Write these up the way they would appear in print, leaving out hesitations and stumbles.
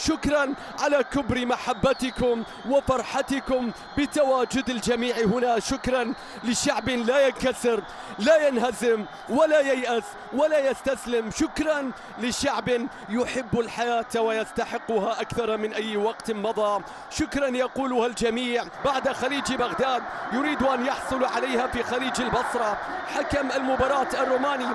شكرا على كبر محبتكم وفرحتكم بتواجد الجميع هنا. شكرا لشعب لا ينكسر، لا ينهزم ولا ييأس ولا يستسلم. شكرا لشعب يحب الحياة ويستحقها أكثر من أي وقت مضى. شكرا يقولها الجميع بعد خليج بغداد يريد أن يحصل عليها في خليج البصرة. حكم المباراة الروماني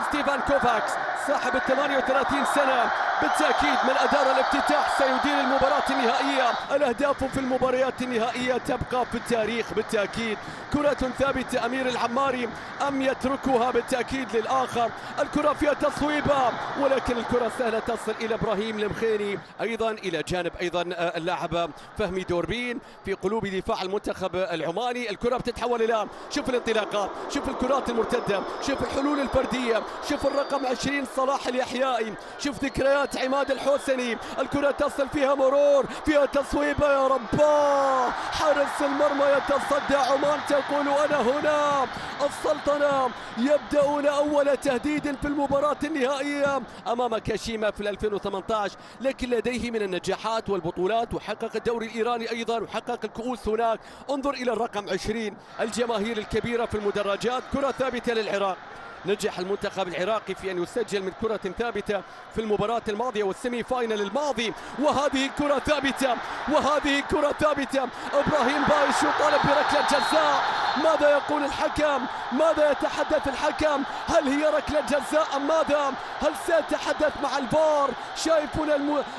ستيفان كوفاكس صاحب 38 سنة بالتأكيد من أدار الافتتاح سيدير المباراة النهائية. الأهداف في المباريات النهائية تبقى في التاريخ بالتأكيد. كرة ثابتة أمير العماري أم يتركها بالتأكيد للآخر. الكرة فيها تصويبة ولكن الكرة سهلة تصل إلى إبراهيم المخيني أيضا إلى جانب أيضا اللاعب فهمي دوربين في قلوب دفاع المنتخب العماني. الكرة بتتحول الآن، شوف الانطلاقات، شوف الكرات المرتدة، شوف الحلول الفردية، شوف الرقم 20 صلاح اليحيائي، شوف ذكريات عماد الحوسني. الكرة تصل فيها مرور، فيها تصويبة يا رباه، حارس المرمى يتصدى. عمان تقول أنا هنا. السلطنة يبدأون أول تهديد في المباراة النهائية أمام كاشيما في 2018، لكن لديه من النجاحات والبطولات وحقق الدوري الإيراني أيضا وحقق الكؤوس هناك. انظر إلى الرقم 20 الجماهير الكبيرة في المدرجات. كرة ثابتة للعراق. نجح المنتخب العراقي في أن يسجل من كرة ثابتة في المباراة الماضية والسيمي فاينل الماضي. وهذه كرة ثابتة، وهذه كرة ثابتة. إبراهيم بايش يطالب بركلة جزاء. ماذا يقول الحكم؟ ماذا يتحدث الحكم؟ هل هي ركلة جزاء أم ماذا؟ هل سيتحدث مع الفار؟ شايفون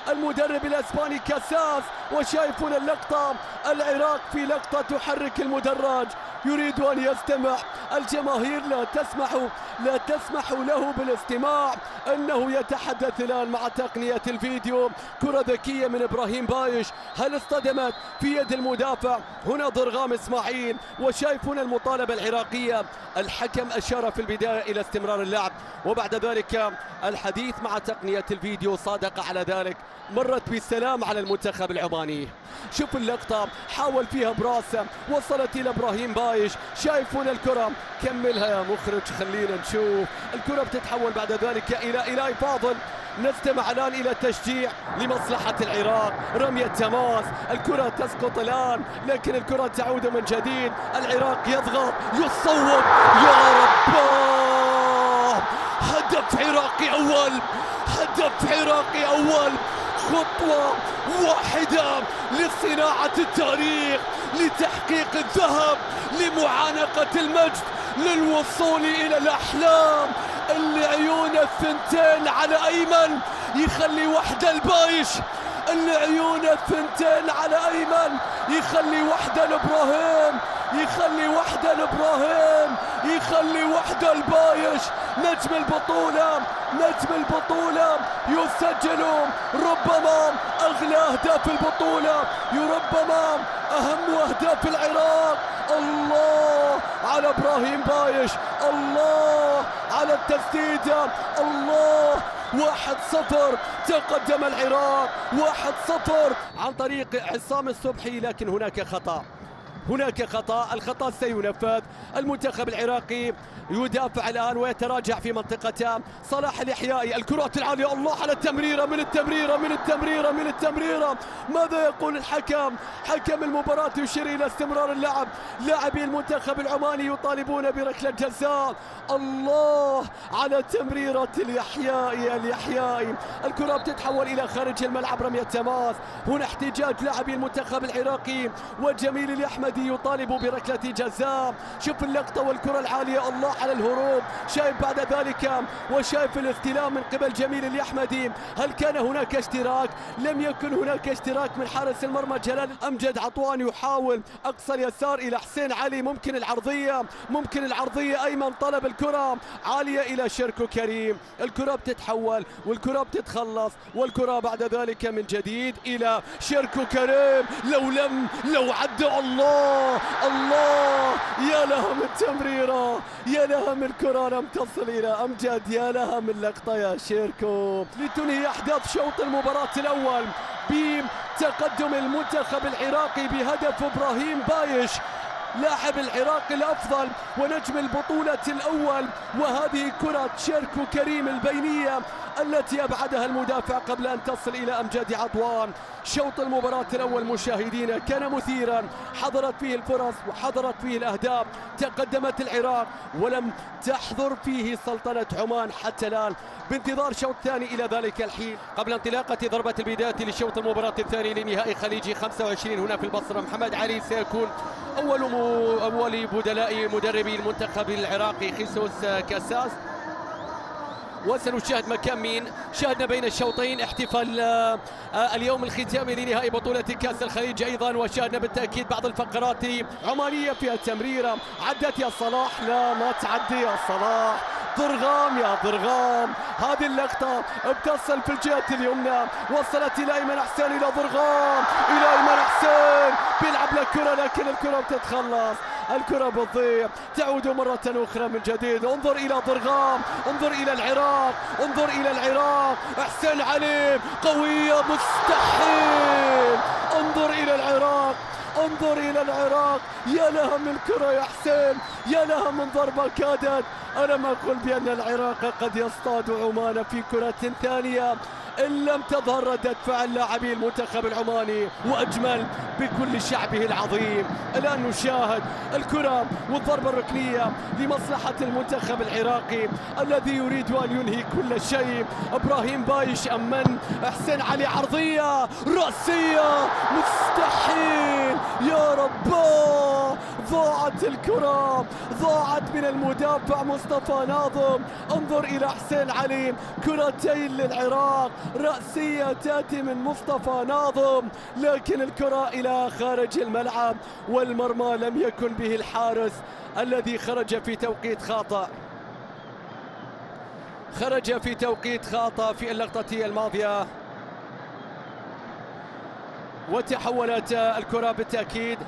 المدرب الأسباني كاساس وشايفون اللقطة. العراق في لقطة تحرك المدرج، يريد أن يستمع. الجماهير لا تسمح له بالاستماع. انه يتحدث الان مع تقنية الفيديو. كرة ذكية من ابراهيم بايش. هل اصطدمت في يد المدافع؟ هنا ضرغام اسماعيل وشايفون المطالبة العراقية. الحكم اشار في البداية الى استمرار اللعب وبعد ذلك الحديث مع تقنية الفيديو صادق على ذلك. مرت بالسلام على المنتخب العماني. شوف اللقطة، حاول فيها براسه، وصلت الى ابراهيم بايش. شايفون الكرة، كملها يا مخرج خلينا نشوف. الكرة بتتحول بعد ذلك الى إيلاي فاضل. نستمع الان الى تشجيع لمصلحة العراق. رمية تماس، الكرة تسقط الان لكن الكرة تعود من جديد. العراق يضغط، يصوب، يا رباه. هدف عراقي اول، هدف عراقي اول. خطوة واحدة لصناعة التاريخ، لتحقيق الذهب، لمعانقة المجد، للوصول إلى الأحلام. العيون الثنتين على أيمن يخلي وحدة البايش. العيون الثنتين على أيمن يخلي وحدة لإبراهيم، يخلي وحدة لإبراهيم، يخلي وحدة البايش. نجم البطولة، نجم البطولة يسجل ربما أغلى أهداف البطولة، ربما أهم أهداف العراق. الله على إبراهيم بايش، الله على التسديدة، الله. 1-0 تقدم العراق، 1-0 عن طريق عصام الصبحي. لكن هناك خطأ، هناك خطأ. الخطأ سينفذ. المنتخب العراقي يدافع الآن ويتراجع في منطقته. صلاح اليحيائي، الكرات العالية، الله على التمريرة، من التمريرة، من التمريرة، من التمريرة. ماذا يقول الحكم؟ حكم المباراة يشير إلى استمرار اللعب. لاعبي المنتخب العماني يطالبون بركلة جزاء. الله على تمريرة اليحيائي. الكرة بتتحول إلى خارج الملعب. رمية تماس. هنا احتجاج لاعبي المنتخب العراقي وجميل الأحمدي يطالب بركلة جزاء. شوف اللقطة والكرة العالية، الله على الهروب. شايف بعد ذلك وشايف الاستلام من قبل جميل الأحمدي. هل كان هناك اشتراك؟ لم يكن هناك اشتراك من حارس المرمى جلال أمجد عطوان. يحاول أقصى اليسار إلى حسين علي، ممكن العرضية، ممكن العرضية. أيمن طلب الكرة عالية إلى شركو كريم. الكرة بتتحول والكرة بتتخلص والكرة بعد ذلك من جديد إلى شركو كريم. لو عدى، الله الله، يا لها من تمريرة، يا لها من كرة لم تصل إلى أمجد، يا لها من لقطة يا شيركو لتنهي أحداث شوط المباراة الأول بتقدم المنتخب العراقي بهدف إبراهيم بايش. لاعب العراق الأفضل ونجم البطولة الأول. وهذه كرة شيركو كريم البينية التي أبعدها المدافع قبل أن تصل إلى أمجد عضوان. شوط المباراة الأول مشاهدينا كان مثيرا، حضرت فيه الفرص وحضرت فيه الأهداف، تقدمت العراق ولم تحضر فيه سلطنة عمان حتى الآن، بانتظار شوط ثاني إلى ذلك الحين. قبل انطلاقة ضربة البداية لشوط المباراة الثاني لنهائي خليجي 25 هنا في البصرة، محمد علي سيكون أول بدلاء مدربي المنتخب العراقي خيسوس كاساس. وسنشاهد مكان مين. شاهدنا بين الشوطين احتفال اليوم الختامي لنهائي بطولة كأس الخليج أيضا، وشاهدنا بالتأكيد بعض الفقرات عمانية فيها تمريرة عدت يا صلاح، لا ما تعدي يا صلاح، ضرغام يا ضرغام. هذه اللقطة بتصل في الجهة اليمنى، وصلت إلى أيمن حسين، إلى ضرغام، إلى أيمن حسين بيلعب له كرة لكن الكرة بتتخلص، الكرة بتضيع، تعود مرة أخرى من جديد. انظر إلى ضرغام، انظر إلى العراق، انظر إلى العراق، حسين علي قوية مستحيل، انظر إلى العراق، انظر إلى العراق، يا لها من كرة يا حسين، يا لها من ضربة كادت. أنا ما أقول بأن العراق قد يصطاد عمان في كرة ثانية إن لم تظهر ردة فعل لاعبي المنتخب العماني وأجمل بكل شعبه العظيم. الآن نشاهد الكرة والضربة الركنية لمصلحة المنتخب العراقي الذي يريد أن ينهي كل شيء. إبراهيم بايش أمن، حسين علي عرضية رأسية مستحيل، يا رباه ضاعت الكرة، ضاعت من المدافع مصطفى ناظم. انظر إلى حسين علي، كرتين للعراق، رأسية تأتي من مصطفى ناظم لكن الكرة إلى خارج الملعب، والمرمى لم يكن به الحارس الذي خرج في توقيت خاطئ، خرج في توقيت خاطئ في اللقطة الماضية. وتحولت الكرة بالتأكيد.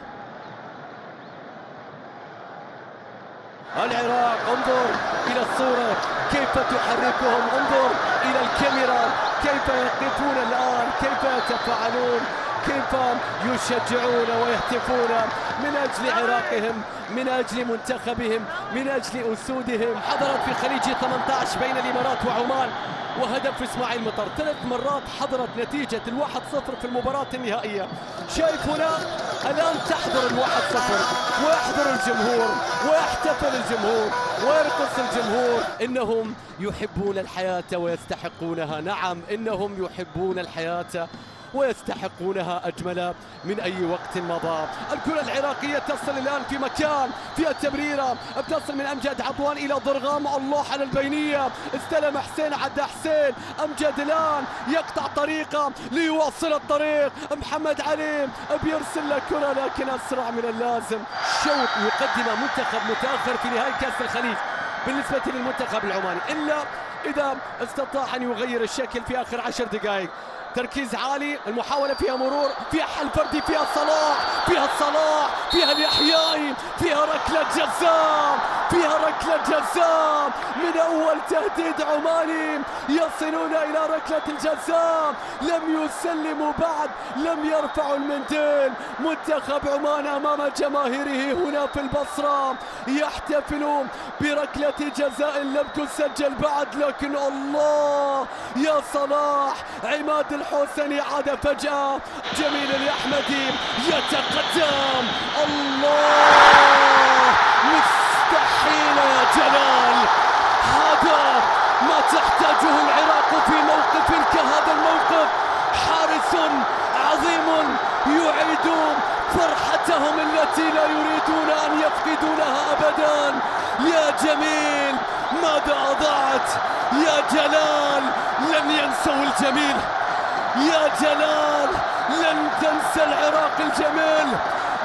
العراق انظر إلى الصورة كيف تحركهم، انظر إلى الكاميرا كيف يقفون الآن، كيف يتفاعلون، كيف يشجعون ويهتفون من أجل عراقهم، من أجل منتخبهم، من أجل أسودهم. حضرت في خليج 18 بين الإمارات وعمان، وهدف إسماعيل مطر. 3 مرات حضرت نتيجة 1-0 في المباراة النهائية. شايف هنا الآن تحضر 1-0 ويحضر الجمهور ويحتفل الجمهور ويرقص الجمهور. إنهم يحبون الحياة ويستحقونها، نعم إنهم يحبون الحياة ويستحقونها أجمل من أي وقت مضى. الكرة العراقية تصل الآن في مكان فيها تمريرة، بتصل من أمجد عضوان إلى ضرغام، الله على البينية، استلم حسين، عدى حسين، أمجد الآن يقطع طريقه ليواصل الطريق، محمد علي بيرسل له كرة لكن أسرع من اللازم. شوط يقدم منتخب متأخر في نهائي كأس الخليج بالنسبة للمنتخب العماني، إلا إذا استطاع أن يغير الشكل في آخر 10 دقائق. تركيز عالي، المحاولة فيها مرور، فيها حل فردي، فيها صلاح، فيها صلاح، فيها اليحيائي، فيها ركلة جزاء، فيها ركلة جزاء من أول تهديد عماني، يصلون إلى ركلة الجزاء، لم يسلموا بعد، لم يرفعوا المنديل. منتخب عمان أمام جماهيره هنا في البصرة يحتفلون بركلة جزاء لم تسجل بعد، لكن الله يا صلاح، عماد الحسني عاد فجأة، جميل الأحمدي يتقدم، الله مستحيل يا جلال، هذا ما تحتاجه العراق في موقف كهذا الموقف. حارس عظيم يعيد فرحتهم التي لا يريدون أن يفقدونها أبدا. يا جميل ماذا أضاعت، يا جلال لن ينسوا الجميل، يا جلال لن تنسى العراق الجميل،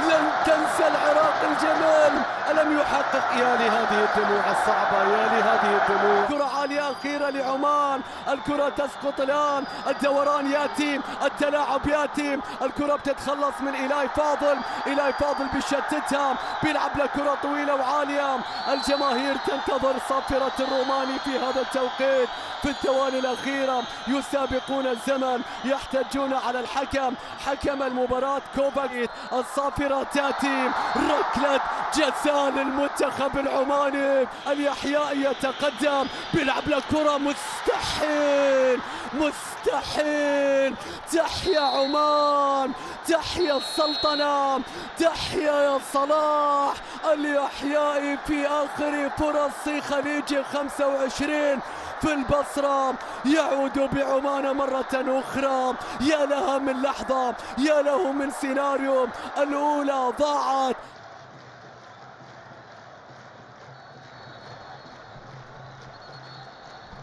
لن تنسى العراق الجميل. ألم يحقق؟ يا لهذه الدموع الصعبة، يا لهذه الدموع. كرة عالية أخيرة لعمان، الكرة تسقط الآن، الدوران يأتي، التلاعب يأتي، الكرة بتتخلص من إيلاي فاضل، إيلاي فاضل بيشتتها، بيلعب له كرة طويلة وعالية. الجماهير تنتظر صافرة الروماني في هذا التوقيت، في الثواني الأخيرة يسابقون الزمن، يحتجون على الحكم، حكم المباراة كوباكيت. الصافرة تأتي، ركلة جزاء للمنتخب العماني، اليحيائي يتقدم، بيلعب له كرة، مستحيل مستحيل. تحيا عمان، تحيا السلطنة، تحيا يا صلاح. اليحيائي في آخر فرص خليج 25 في البصرة يعود بعمان مرة أخرى. يا لها من لحظة، يا له من سيناريو، الأولى ضاعت.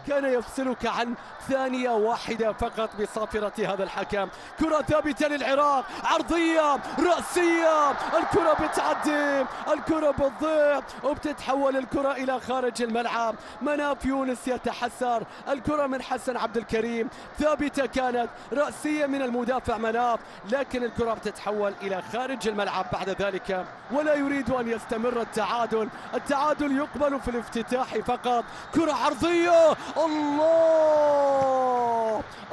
كان يفصلك عن ثانية واحدة فقط بصافرة هذا الحكم. كرة ثابتة للعراق، عرضية رأسية، الكرة بتعدي، الكرة بتضيع وبتتحول الكرة إلى خارج الملعب. مناف يونس يتحسر، الكرة من حسن عبد الكريم ثابتة، كانت رأسية من المدافع مناف، لكن الكرة بتتحول إلى خارج الملعب بعد ذلك. ولا يريد أن يستمر التعادل، التعادل يقبل في الافتتاح فقط. كرة عرضية، الله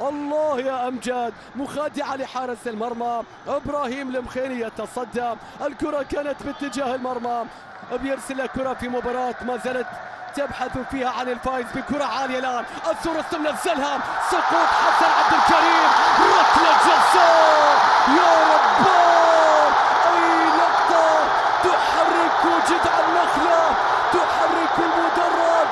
الله يا أمجد، مخادعة لحارس المرمى إبراهيم المخيني يتصدى. الكرة كانت باتجاه المرمى، بيرسل كرة في مباراة ما زالت تبحث فيها عن الفائز بكرة عالية الآن. السورس منزلها، سقوط حسن عبد الكريم، ركلة جزاء. يا رباه، أي لقطة تحرك جذع النخلة، تحرك المدرج.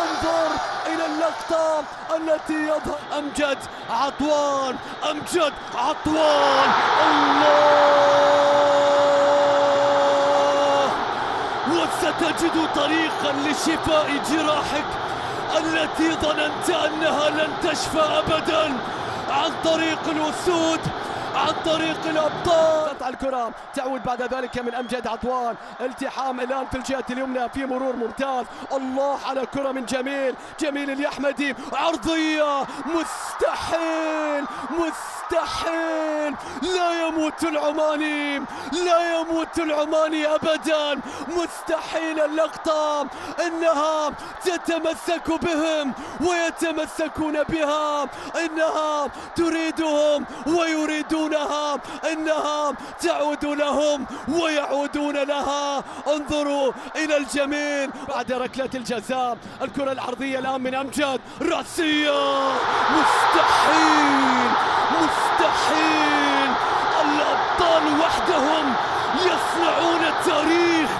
انظر إلى اللقطة التي يظهر أمجد عطوان، أمجد عطوان، الله. وستجد طريقا لشفاء جراحك التي ظننت أنها لن تشفى أبدا، عن طريق الأسود، عن طريق الأبطال. قطع الكرة تعود بعد ذلك من أمجد عطوان، التحام الآن في الجهة اليمنى في مرور ممتاز. الله على كرة من جميل، جميل اليحمدي، عرضية، مستحيل مستحيل. لا يموت العماني، لا يموت العماني أبدا، مستحيل. اللقطة إنها تتمسك بهم ويتمسكون بها، إنها تريدهم ويريدونها، إنها تعود لهم ويعودون لها. انظروا إلى الجميل بعد ركلة الجزاء. الكرة العرضية الآن من أمجد، رأسية، مستحيل مستحيل. الأبطال وحدهم يصنعون التاريخ،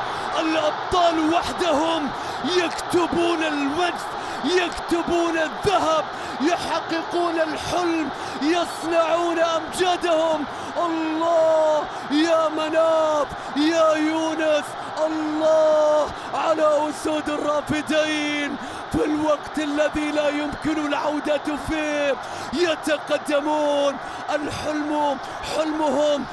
الأبطال وحدهم يكتبون المجد، يكتبون الذهب، يحققون الحلم، يصنعون أمجادهم. الله يا مناف، يا يونس، الله على أسود الرافدين. في الوقت الذي لا يمكن العودة فيه يتقدمون، الحلم حلمهم.